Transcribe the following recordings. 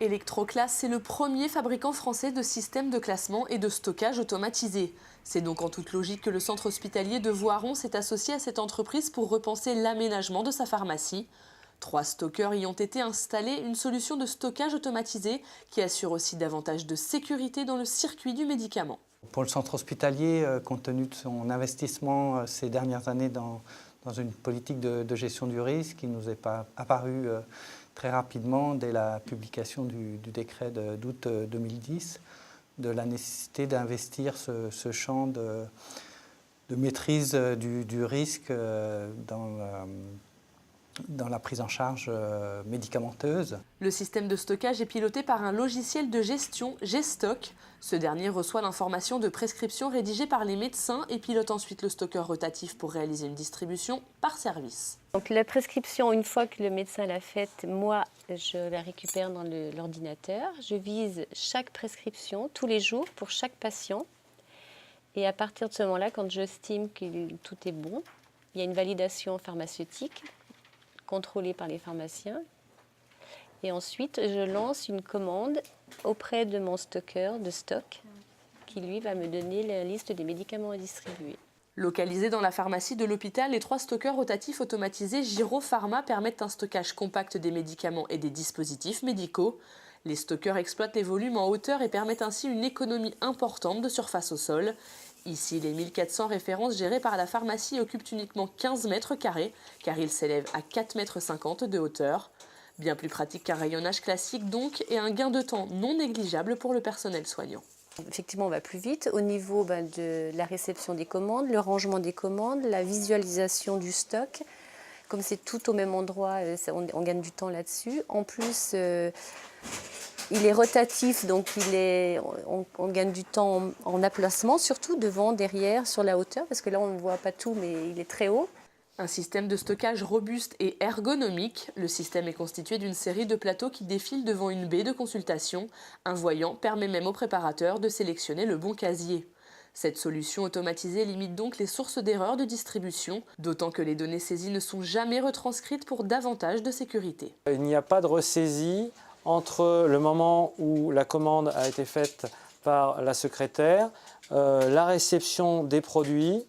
Electroclass, c'est le premier fabricant français de systèmes de classement et de stockage automatisés. C'est donc en toute logique que le centre hospitalier de Voiron s'est associé à cette entreprise pour repenser l'aménagement de sa pharmacie. 3 stockeurs y ont été installés, une solution de stockage automatisé qui assure aussi davantage de sécurité dans le circuit du médicament. Pour le centre hospitalier, compte tenu de son investissement ces dernières années dans une politique de gestion du risque, il ne nous est pas apparu très rapidement, dès la publication du décret d'août 2010, de la nécessité d'investir ce champ de maîtrise du risque dans la prise en charge médicamenteuse. Le système de stockage est piloté par un logiciel de gestion, Gstock. Ce dernier reçoit l'information de prescription rédigée par les médecins et pilote ensuite le stockeur rotatif pour réaliser une distribution par service. Donc la prescription, une fois que le médecin l'a faite, moi je la récupère dans l'ordinateur. Je vise chaque prescription tous les jours pour chaque patient. Et à partir de ce moment-là, quand j'estime que tout est bon, il y a une validation pharmaceutique contrôlée par les pharmaciens. Et ensuite, je lance une commande auprès de mon stockeur de stock qui, lui, va me donner la liste des médicaments à distribuer. Localisés dans la pharmacie de l'hôpital, les 3 stockeurs rotatifs automatisés Giro Pharma permettent un stockage compact des médicaments et des dispositifs médicaux. Les stockeurs exploitent les volumes en hauteur et permettent ainsi une économie importante de surface au sol. Ici, les 1400 références gérées par la pharmacie occupent uniquement 15 mètres carrés, car ils s'élèvent à 4,50 m de hauteur. Bien plus pratique qu'un rayonnage classique donc, et un gain de temps non négligeable pour le personnel soignant. Effectivement, on va plus vite au niveau de la réception des commandes, le rangement des commandes, la visualisation du stock. Comme c'est tout au même endroit, on gagne du temps là-dessus. En plus, il est rotatif, donc on gagne du temps en emplacement, surtout devant, derrière, sur la hauteur, parce que là, on ne voit pas tout, mais il est très haut. Un système de stockage robuste et ergonomique. Le système est constitué d'une série de plateaux qui défilent devant une baie de consultation. Un voyant permet même au préparateur de sélectionner le bon casier. Cette solution automatisée limite donc les sources d'erreurs de distribution, d'autant que les données saisies ne sont jamais retranscrites pour davantage de sécurité. Il n'y a pas de ressaisie entre le moment où la commande a été faite par la secrétaire, la réception des produits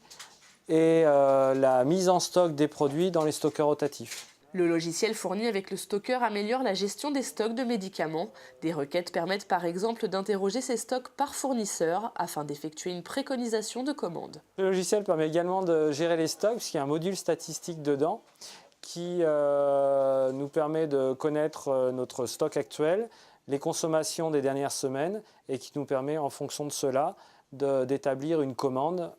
et la mise en stock des produits dans les stockeurs rotatifs. Le logiciel fourni avec le stockeur améliore la gestion des stocks de médicaments. Des requêtes permettent par exemple d'interroger ces stocks par fournisseur afin d'effectuer une préconisation de commande. Le logiciel permet également de gérer les stocks puisqu'il y a un module statistique dedans qui nous permet de connaître notre stock actuel, les consommations des dernières semaines et qui nous permet en fonction de cela d'établir une commande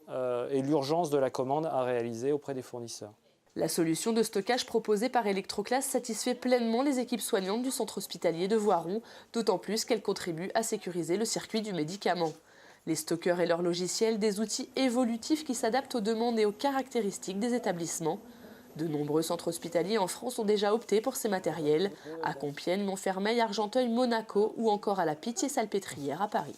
et l'urgence de la commande à réaliser auprès des fournisseurs. La solution de stockage proposée par Electroclass satisfait pleinement les équipes soignantes du centre hospitalier de Voiron, d'autant plus qu'elle contribue à sécuriser le circuit du médicament. Les stockeurs et leurs logiciels, des outils évolutifs qui s'adaptent aux demandes et aux caractéristiques des établissements. De nombreux centres hospitaliers en France ont déjà opté pour ces matériels, à Compiègne, Montfermeil, Argenteuil, Monaco ou encore à la Pitié-Salpêtrière à Paris.